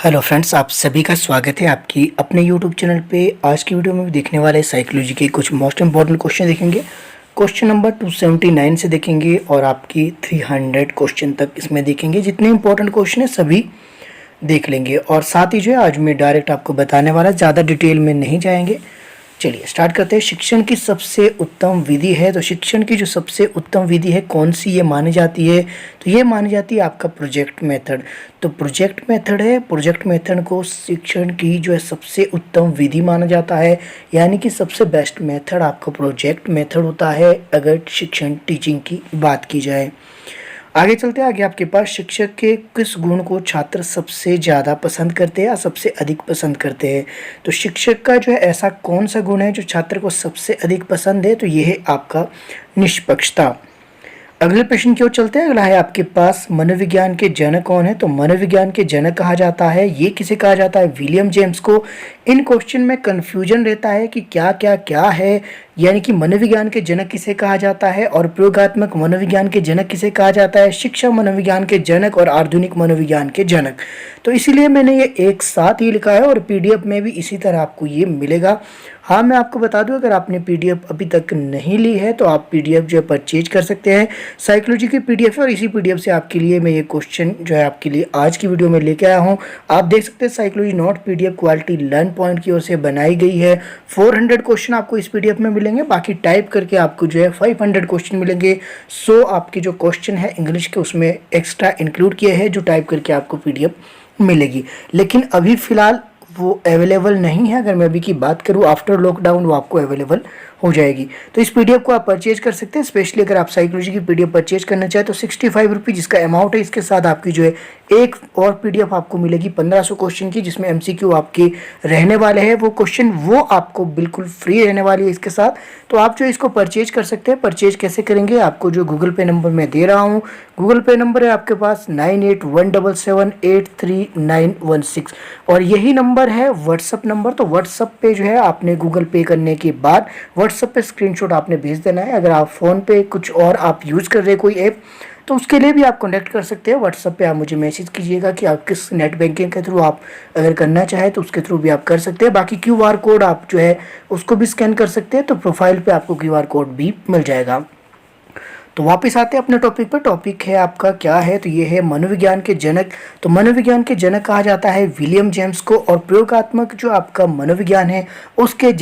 Hello friends, आप सभी का स्वागत है आपकी अपने यूट्यूब चैनल पे। आज की वीडियो में भी देखने वाले साइकोलॉजी के कुछ मोस्ट इंपॉर्टेंट क्वेश्चन देखेंगे। क्वेश्चन नंबर 279 से देखेंगे और आपकी 300 क्वेश्चन तक इसमें देखेंगे। जितने इंपॉर्टेंट क्वेश्चन है सभी देख लेंगे और साथ ही जो है आज मैं डायरेक्ट आपको बताने वाला, ज़्यादा डिटेल में नहीं जाएंगे। चलिए स्टार्ट करते हैं। शिक्षण की सबसे उत्तम विधि है, तो शिक्षण की जो सबसे उत्तम विधि है कौन सी ये मानी जाती है? तो ये मानी जाती है आपका प्रोजेक्ट मेथड। तो प्रोजेक्ट मेथड है, प्रोजेक्ट मेथड को शिक्षण की जो है सबसे उत्तम विधि माना जाता है, यानी कि सबसे बेस्ट मेथड आपका प्रोजेक्ट मेथड होता है अगर शिक्षण टीचिंग की बात की जाए। आगे चलते हैं। आगे आपके पास शिक्षक के किस गुण को छात्र सबसे ज़्यादा पसंद करते हैं या सबसे अधिक पसंद करते हैं? तो शिक्षक का जो है ऐसा कौन सा गुण है जो छात्र को सबसे अधिक पसंद है? तो ये है आपका निष्पक्षता। अगले प्रश्न की ओर चलते हैं। अगला है आपके पास मनोविज्ञान के जनक कौन है? तो मनोविज्ञान के जनक कहा जाता है, ये किसे कहा जाता है? विलियम जेम्स को। इन क्वेश्चन में कंफ्यूजन रहता है कि क्या क्या क्या है, यानी कि मनोविज्ञान के जनक किसे कहा जाता है और प्रयोगात्मक मनोविज्ञान के जनक किसे कहा जाता है, शिक्षा मनोविज्ञान के जनक और आधुनिक मनोविज्ञान के जनक। तो इसीलिए मैंने ये एक साथ ही लिखा है और पीडीएफ में भी इसी तरह आपको ये मिलेगा। हाँ, मैं आपको बता दूं, अगर आपने पीडीएफ अभी तक नहीं ली है तो आप पीडीएफ जो है परचेज कर सकते हैं। साइकोलॉजी की पीडीएफ है और इसी पीडीएफ से आपके लिए मैं ये क्वेश्चन जो है आपके लिए आज की वीडियो में लेके आया हूँ। आप देख सकते हैं psychology note PDF quality learn point की ओर से बनाई गई है। 400 क्वेश्चन आपको इस पीडीएफ में मिलेंगे, बाकी टाइप करके आपको जो है 500 क्वेश्चन मिलेंगे। 100 आपके जो क्वेश्चन है इंग्लिश के उसमें एक्स्ट्रा इंक्लूड किए हैं जो टाइप करके आपको पीडीएफ मिलेगी। लेकिन अभी फ़िलहाल वो अवेलेबल नहीं है। अगर मैं अभी की बात करूँ आफ्टर लॉकडाउन वो आपको अवेलेबल हो जाएगी। तो इस पीडीएफ को आप परचेज कर सकते हैं। स्पेशली अगर आप साइकोलॉजी की पीडीएफ परचेज करना चाहें तो 65 रुपीज़ जिसका अमाउंट है, इसके साथ आपकी जो है एक और पीडीएफ आपको मिलेगी 1500 क्वेश्चन की, जिसमें एमसीक्यू आपके रहने वाले हैं। वो क्वेश्चन वो आपको बिल्कुल फ्री रहने वाली है इसके साथ। तो आप जो इसको परचेज कर सकते हैं। परचेज कैसे करेंगे? आपको जो गूगल पे नंबर मैं दे रहा हूँ, गूगल पे नंबर है आपके पास 9817783916 और यही नंबर है व्हाट्सअप नंबर। तो व्हाट्सअप पे जो है आपने गूगल पे करने के बाद व्हाट्सअप पे स्क्रीनशॉट आपने भेज देना है। अगर आप फ़ोन पे कुछ और आप यूज़ कर रहे हैं कोई ऐप, तो उसके लिए भी आप कॉन्टैक्ट कर सकते हैं। व्हाट्सअप पे आप मुझे मैसेज कीजिएगा कि आप किस नेट बैंकिंग के थ्रू आप अगर करना चाहें तो उसके थ्रू भी आप कर सकते हैं। बाकी क्यूआर कोड आप जो है उसको भी स्कैन कर सकते हैं, तो प्रोफाइल पे आपको क्यूआर कोड भी मिल जाएगा। तो वापस आते हैं अपने टॉपिक पर। टॉपिक है आपका क्या है? तो ये है मनोविज्ञान के जनक। तो मनोविज्ञान के जनक कहा जाता है विलियम जेम्स को और प्रयोगात्मक जो आपका मनोविज्ञान है उसके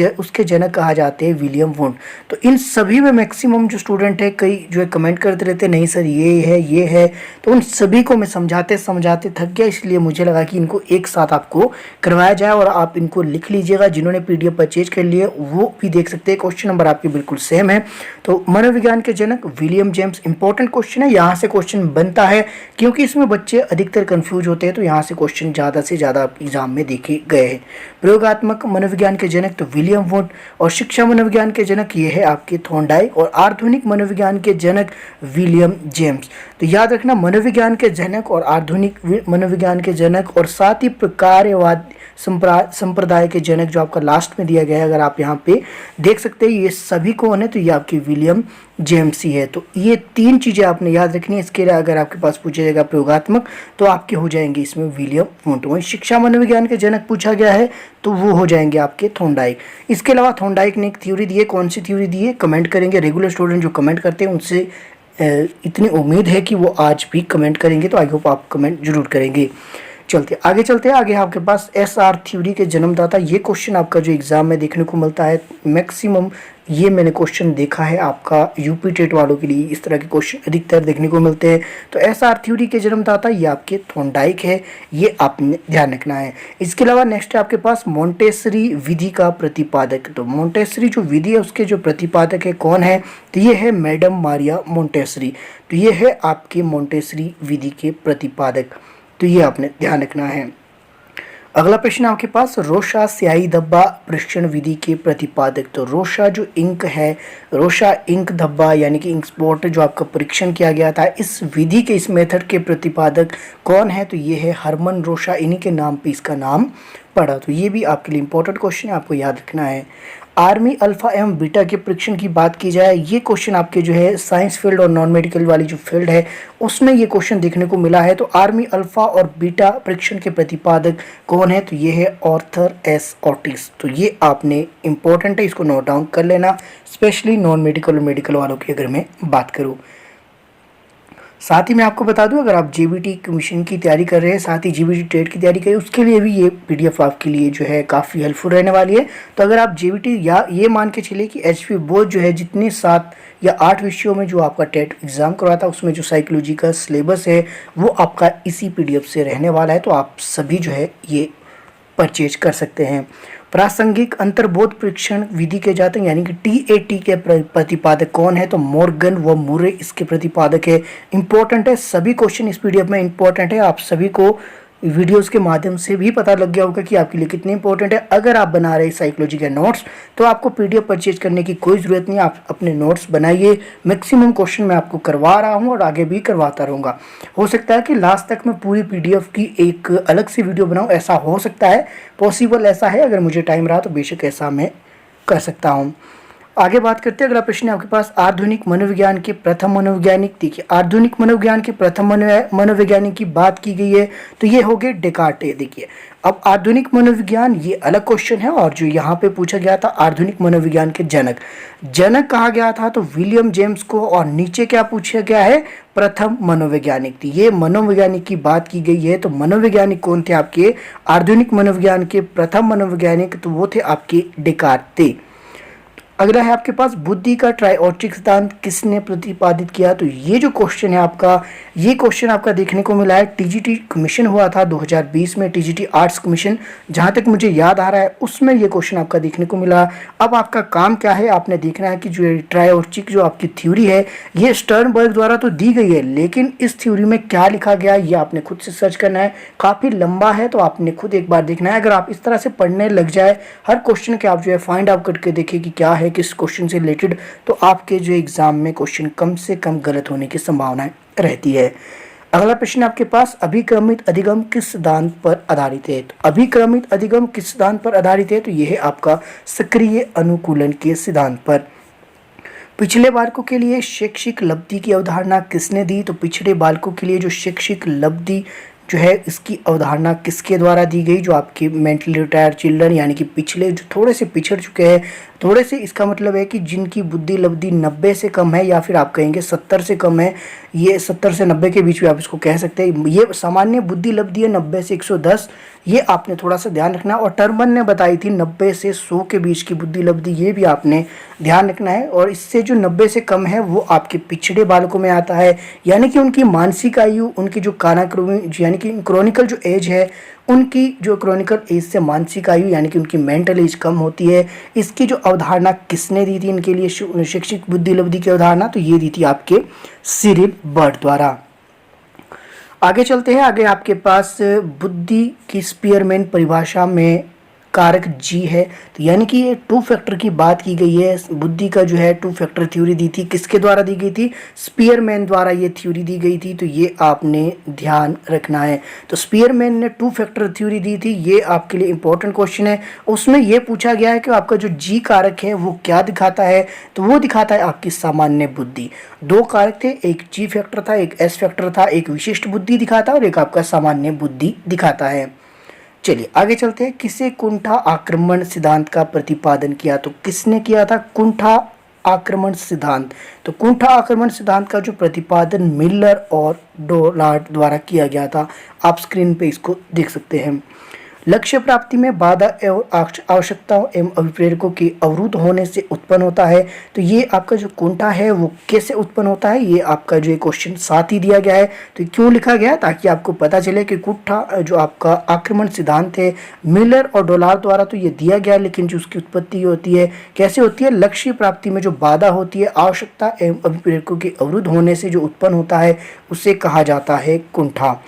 जनक कहा जाते हैं विलियम वुंड। तो इन सभी में मैक्सिमम जो स्टूडेंट है कई जो है कमेंट करते रहते नहीं सर ये है, तो उन सभी को मैं समझाते समझाते थक गया, इसलिए मुझे लगा कि इनको एक साथ आपको करवाया जाए और आप इनको लिख लीजिएगा। जिन्होंने पीडीएफ परचेज कर लिए वो भी देख सकते हैं, क्वेश्चन नंबर आपके बिल्कुल सेम है। तो मनोविज्ञान के जनक विलियम जेम्स। इंपॉर्टेंट क्वेश्चन है, यहाँ से क्वेश्चन बनता है क्योंकि इसमें बच्चे अधिकतर कंफ्यूज होते हैं, तो यहाँ से क्वेश्चन ज़्यादा से ज़्यादा एग्जाम में देखे गए हैं। प्रयोगात्मक मनोविज्ञान के जनक तो विलियम वुंड और शिक्षा मनोविज्ञान के जनक ये है आपके थॉर्नडाइक और आधुनिक मनोविज्ञान के जनक विलियम जेम्स। तो याद रखना, मनोविज्ञान के जनक और आधुनिक मनोविज्ञान के जनक और साथ ही प्रकारवाद संप्रदाय के जनक जो आपका लास्ट में दिया गया है, अगर आप यहाँ पे देख सकते हैं ये सभी कौन है, तो ये आपके विलियम जेम्स ही है। तो ये तीन चीज़ें आपने याद रखनी है। इसके लिए अगर आपके पास पूछा जाएगा प्रयोगात्मक तो आपके हो जाएंगे इसमें विलियम वुंड। वहीं शिक्षा मनोविज्ञान के जनक पूछा गया है तो वो हो जाएंगे आपके थॉर्नडाइक। इसके अलावा थॉर्नडाइक ने एक थ्योरी दी है, कौन सी थ्योरी दी है कमेंट करेंगे। रेगुलर स्टूडेंट जो कमेंट करते हैं उनसे इतनी उम्मीद है कि वो आज भी कमेंट करेंगे, तो आई होप आप कमेंट जरूर करेंगे। आगे चलते हैं। आगे आपके पास एसआर थ्योरी के जन्मदाता, ये क्वेश्चन आपका जो एग्जाम में देखने को मिलता है मैक्सिमम, ये मैंने क्वेश्चन देखा है आपका यूपी टेट वालों के लिए इस तरह के क्वेश्चन अधिकतर देखने को मिलते हैं। तो एसआर थ्योरी के जन्मदाता ये आपके थॉर्नडाइक है, ये आपने ध्यान रखना है। इसके अलावा नेक्स्ट है आपके पास मोंटेसरी विधि का प्रतिपादक। तो मोंटेसरी जो विधि है उसके जो प्रतिपादक है कौन है? तो ये है मैडम मारिया मोंटेसरी। तो ये है आपके मोंटेसरी विधि के प्रतिपादक, तो ये आपने ध्यान रखना है। अगला प्रश्न आपके पास रोशा स्याही धब्बा परीक्षण विधि के प्रतिपादक। तो रोशा जो इंक है, रोशा इंक धब्बा यानी कि इंक स्पॉट जो आपका परीक्षण किया गया था, इस विधि के इस मेथड के प्रतिपादक कौन है? तो ये है हरमन रोशा, इन्हीं के नाम पे इसका नाम पढ़ा। तो ये भी आपके लिए इंपॉर्टेंट क्वेश्चन है, आपको याद रखना है। आर्मी अल्फा एवं बीटा के परीक्षण की बात की जाए, ये क्वेश्चन आपके जो है साइंस फील्ड और नॉन मेडिकल वाली जो फील्ड है उसमें ये क्वेश्चन देखने को मिला है। तो आर्मी अल्फा और बीटा परीक्षण के प्रतिपादक कौन है? तो ये है आर्थर एस ओटिस। तो ये आपने इंपॉर्टेंट है, इसको नोट डाउन कर लेना, स्पेशली नॉन मेडिकल और मेडिकल वालों की अगर मैं बात करूँ। साथ ही मैं आपको बता दूं, अगर आप जेबीटी कमीशन की तैयारी कर रहे हैं, साथ ही जेबीटी टेट की तैयारी करें, उसके लिए भी ये पीडीएफ आपके लिए जो है काफ़ी हेल्पफुल रहने वाली है। तो अगर आप जेबीटी या ये मान के चलिए कि एचपी बोर्ड जो है जितने 7 या 8 विषयों में जो आपका टेट एग्जाम करवाता है उसमें जो साइकोलॉजी का सिलेबस है वो आपका इसी पीडीएफ से रहने वाला है। तो आप सभी जो है ये परचेज कर सकते हैं। प्रासंगिक अंतर्बोध परीक्षण विधि के जाते हैं यानी कि टीएटी के प्रतिपादक कौन है? तो मॉर्गन व मुरे इसके प्रतिपादक है। इंपॉर्टेंट है, सभी क्वेश्चन इस पीडीएफ में इंपॉर्टेंट है, आप सभी को वीडियोस के माध्यम से भी पता लग गया होगा कि आपके लिए कितने इंपॉर्टेंट है। अगर आप बना रहे साइकोलॉजी के नोट्स तो आपको पीडीएफ परचेज करने की कोई ज़रूरत नहीं है, आप अपने नोट्स बनाइए। मैक्सिमम क्वेश्चन मैं आपको करवा रहा हूं और आगे भी करवाता रहूँगा। हो सकता है कि लास्ट तक मैं पूरी पीडीएफ की एक अलग से वीडियो बनाऊँ, ऐसा हो सकता है, पॉसिबल ऐसा है। अगर मुझे टाइम रहा तो बेशक ऐसा मैं कर सकता हूँ। आगे बात करते हैं, अगला प्रश्न है आपके पास, आधुनिक मनोविज्ञान के प्रथम मनोवैज्ञानिक। देखिए आधुनिक मनोविज्ञान के प्रथम मनोवैज्ञानिक की बात की गई है तो ये हो गए डेकार्टे। देखिए अब आधुनिक मनोविज्ञान ये अलग क्वेश्चन है, और जो यहाँ पे पूछा गया था आधुनिक मनोविज्ञान के जनक कहा गया था तो विलियम जेम्स को, और नीचे क्या पूछा गया है? प्रथम मनोवैज्ञानिक थी। ये मनोवैज्ञानिक की बात की गई है। तो मनोवैज्ञानिक कौन थे आपके आधुनिक मनोविज्ञान के प्रथम मनोवैज्ञानिक? तो वो थे आपके डेकार्टे। अगला है आपके पास, बुद्धि का ट्राइओर्टिक सिद्धांत किसने प्रतिपादित किया? तो ये जो क्वेश्चन है आपका, ये क्वेश्चन आपका देखने को मिला है, टीजीटी कमीशन हुआ था 2020 में, टीजीटी आर्ट्स कमीशन, जहाँ तक मुझे याद आ रहा है उसमें ये क्वेश्चन आपका देखने को मिला। अब आपका काम क्या है, आपने देखना है कि जो ट्राइओर्टिक जो आपकी थ्योरी है ये स्टर्नबर्ग द्वारा तो दी गई है, लेकिन इस थ्योरी में क्या लिखा गया ये आपने खुद से सर्च करना है। काफ़ी लंबा है तो आपने खुद एक बार देखना है। अगर आप इस तरह से पढ़ने लग जाए हर क्वेश्चन के, आप जो है फाइंड आउट करके देखिए कि क्या है किस क्वेश्चन से रिलेटेड, तो आपके जो एग्जाम में क्वेश्चन कम से कम गलत होने की संभावना रहती है। अगला प्रश्न आपके पास, अभिक्रमित अधिगम किस सिद्धांत पर आधारित है? तो अभिक्रमित अधिगम किस सिद्धांत पर आधारित है? तो यह है आपका सक्रिय अनुकूलन के सिद्धांत पर। पिछले बालकों के लिए शैक्षिक लब्धि की अवधारणा किसने दी? तो पिछड़े बालकों के लिए जो शैक्षिक लब्धि जो है इसकी अवधारणा किसके द्वारा दी गई? जो आपके मेंटली रिटायर्ड चिल्ड्रन यानी कि पिछले जो थोड़े से पिछड़ चुके हैं, थोड़े से इसका मतलब है कि जिनकी बुद्धि लब्धि 90 से कम है, या फिर आप कहेंगे 70 से कम है, ये 70 से 90 के बीच में आप इसको कह सकते हैं। ये सामान्य बुद्धि लब्धि है 90 से 110, ये आपने थोड़ा सा ध्यान रखना है। और टर्मन ने बताई थी 90 से 100 के बीच की बुद्धि लब्धि, ये भी आपने ध्यान रखना है। और इससे जो 90 से कम है वो आपके पिछड़े बालकों में आता है, यानी कि उनकी मानसिक आयु, उनकी जो यानी कि क्रॉनिकल जो एज है, उनकी जो क्रॉनिकल एज से मानसिक आयु यानी कि उनकी मेंटल एज कम होती है। इसकी जो अवधारणा किसने दी थी इनके लिए शैक्षिक बुद्धि लब्धि की अवधारणा? तो ये दी थी आपके सिरिल बर्ड द्वारा। आगे चलते हैं, आगे आपके पास बुद्धि की स्पीयरमैन परिभाषा में कारक जी है, तो यानी कि ये 2 फैक्टर की बात की गई है। बुद्धि का जो है 2 फैक्टर थ्योरी दी थी, किसके द्वारा दी गई थी? स्पीयरमैन द्वारा ये थ्योरी दी गई थी। तो ये आपने ध्यान रखना है। तो स्पीयरमैन ने 2 फैक्टर थ्योरी दी थी, ये आपके लिए इंपॉर्टेंट क्वेश्चन है। उसमें ये पूछा गया है कि आपका जो जी कारक है वो क्या दिखाता है? तो वो दिखाता है आपकी सामान्य बुद्धि। 2 कारक थे, एक जी फैक्टर था, एक एस फैक्टर था, एक विशिष्ट बुद्धि दिखाता है और एक आपका सामान्य बुद्धि दिखाता है। चलिए आगे चलते हैं, किसे कुंठा आक्रमण सिद्धांत का प्रतिपादन किया? तो किसने किया था कुंठा आक्रमण सिद्धांत? तो कुंठा आक्रमण सिद्धांत का जो प्रतिपादन मिलर और डोलार्ड द्वारा किया गया था, आप स्क्रीन पे इसको देख सकते हैं। लक्ष्य प्राप्ति में बाधा एवं आवश्यकताओं एवं अभिप्रेरकों के अवरुद्ध होने से उत्पन्न होता है। तो ये आपका जो कुंठा है वो कैसे उत्पन्न होता है, ये आपका जो क्वेश्चन साथ ही दिया गया है। तो क्यों लिखा गया? ताकि आपको पता चले कि कुंठा जो आपका आक्रमण सिद्धांत है मिलर और डोलार्ड द्वारा तो ये दिया गया, लेकिन जो उसकी उत्पत्ति होती है कैसे होती है? लक्ष्य प्राप्ति में जो बाधा होती है आवश्यकता एवं अभिप्रेरकों के अवरुद्ध होने से जो उत्पन्न होता है उसे कहा जाता है कुंठा।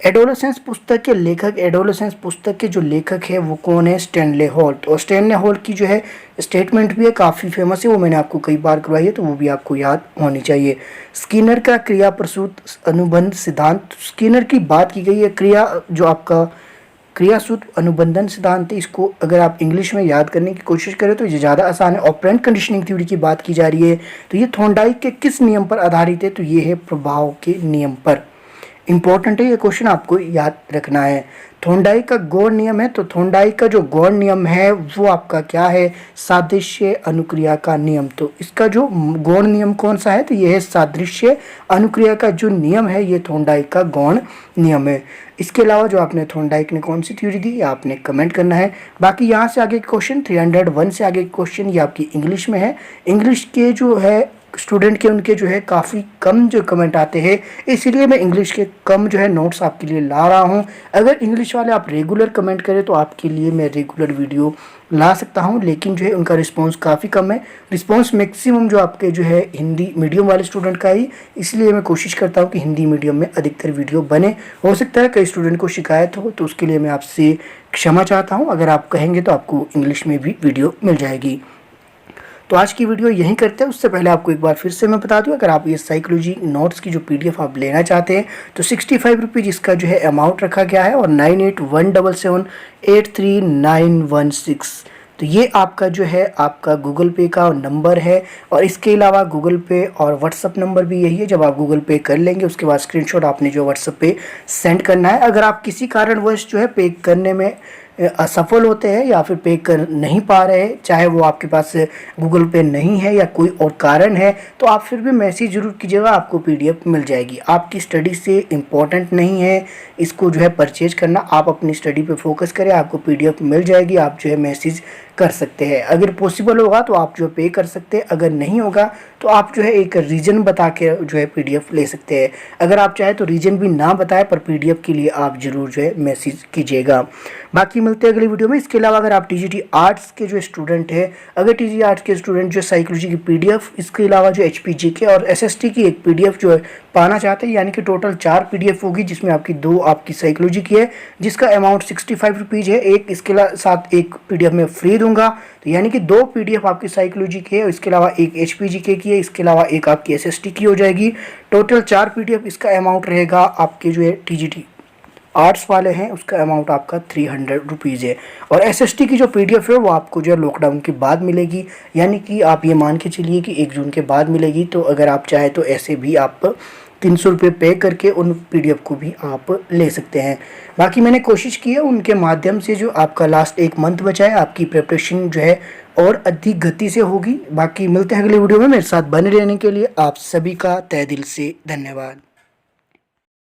एडोलेसेंस पुस्तक के लेखक, एडोलेसेंस पुस्तक के जो लेखक है वो कौन है? Stanley halt. और स्टैनले हॉल्ट की जो है स्टेटमेंट भी है, काफ़ी फेमस है, वो मैंने आपको कई बार करवाई है तो वो भी आपको याद होनी चाहिए। स्किनर का क्रिया प्रसूत अनुबंध सिद्धांत, स्किनर की बात की गई है, क्रिया जो आपका क्रिया सूत्र अनुबंधन सिद्धांत है, इसको अगर आप इंग्लिश में याद करने की कोशिश करें तो ये ज़्यादा आसान है। ऑपरेंट कंडीशनिंग थ्योरी की बात की जा रही है, तो ये थॉर्नडाइक के किस नियम पर आधारित है, तो ये है प्रभाव के नियम पर। इंपॉर्टेंट है ये क्वेश्चन, आपको याद रखना है। थॉर्नडाइक का गौण नियम है, तो थॉर्नडाइक का जो गौण नियम है वो आपका क्या है, सादृश्य अनुक्रिया का नियम। तो इसका जो गौण नियम कौन सा है, तो ये है सादृश्य अनुक्रिया का जो नियम है, ये थॉर्नडाइक का गौण नियम है। इसके अलावा जो आपने थॉर्नडाइक ने कौन सी थ्योरी दी, आपने कमेंट करना है। बाकी यहाँ से आगे क्वेश्चन 301 से आगे क्वेश्चन ये आपकी इंग्लिश में है। इंग्लिश के जो है स्टूडेंट के उनके जो है काफ़ी कम जो कमेंट आते हैं, इसीलिए मैं इंग्लिश के कम जो है नोट्स आपके लिए ला रहा हूं। अगर इंग्लिश वाले आप रेगुलर कमेंट करें तो आपके लिए मैं रेगुलर वीडियो ला सकता हूं, लेकिन जो है उनका रिस्पांस काफ़ी कम है। रिस्पांस मैक्सिमम जो आपके जो है हिंदी मीडियम वाले स्टूडेंट का ही, इसलिए मैं कोशिश करता हूँ कि हिंदी मीडियम में अधिकतर वीडियो बने। हो सकता है कई स्टूडेंट को शिकायत हो, तो उसके लिए मैं आपसे क्षमा चाहता हूँ। अगर आप कहेंगे तो आपको इंग्लिश में भी वीडियो मिल जाएगी। तो आज की वीडियो यहीं करते हैं। उससे पहले आपको एक बार फिर से मैं बता दूं, अगर आप ये साइकोलॉजी नोट्स की जो पीडीएफ आप लेना चाहते हैं तो 65 रुपीज़ इसका जो है अमाउंट रखा गया है, और 9817783916, तो ये आपका जो है आपका गूगल पे का नंबर है। और इसके अलावा गूगल पे और व्हाट्सअप नंबर भी यही है। जब आप गूगल पे कर लेंगे उसके बाद स्क्रीनशॉट आपने जो व्हाट्सअप पे सेंड करना है। अगर आप किसी कारणवश जो है पे करने में असफल होते हैं या फिर पे कर नहीं पा रहे, चाहे वो आपके पास गूगल पे नहीं है या कोई और कारण है, तो आप फिर भी मैसेज जरूर कीजिएगा, आपको पीडीएफ मिल जाएगी। आपकी स्टडी से इम्पोर्टेंट नहीं है इसको जो है परचेज करना, आप अपनी स्टडी पे फोकस करें, आपको पीडीएफ मिल जाएगी। आप जो है मैसेज कर सकते हैं, अगर पॉसिबल होगा तो आप जो पे कर सकते हैं, अगर नहीं होगा तो आप जो है एक रीज़न बता के जो है पीडीएफ ले सकते हैं। अगर आप चाहे तो रीज़न भी ना बताएं, पर पीडीएफ के लिए आप ज़रूर जो है मैसेज कीजिएगा। बाकी मिलते हैं अगली वीडियो में। इसके अलावा अगर आप टीजीटी आर्ट्स के जो स्टूडेंट है, अगर टीजीटी आर्ट्स के स्टूडेंट जो साइकोलॉजी की पीडीएफ, इसके अलावा जो एचपीजीके और एसएसटी की एक पीडीएफ जो है पाना चाहते हैं, यानी कि टोटल 4 पीडीएफ होगी, जिसमें आपकी 2 आपकी साइकोलॉजी की है, जिसका अमाउंट 65 रुपीज़ है। एक इसके साथ एक पीडीएफ में फ्री दूंगा, तो यानी कि 2 पीडीएफ आपकी साइकोलॉजी की है, इसके अलावा एक एचपीजीके की है, इसके अलावा एक आपकी एसएसटी की हो जाएगी। टोटल 4 पीडीएफ, इसका अमाउंट रहेगा आपके जो है टीजीटी आर्ट्स वाले हैं उसका अमाउंट आपका 300 रुपीज़ है। और एसएसटी की जो पीडीएफ है वो आपको जो है लॉकडाउन के बाद मिलेगी, यानी कि आप ये मान के चलिए कि 1 जून के बाद मिलेगी। तो अगर आप चाहे तो ऐसे भी आप 300 रुपये पे करके उन पीडीएफ को भी आप ले सकते हैं। बाकी मैंने कोशिश की है उनके माध्यम से जो आपका लास्ट 1 मंथ बचा है, आपकी प्रिपरेशन जो है और अधिक गति से होगी। बाकी मिलते हैं अगले वीडियो में। मेरे साथ बने रहने के लिए आप सभी का तहे दिल से धन्यवाद।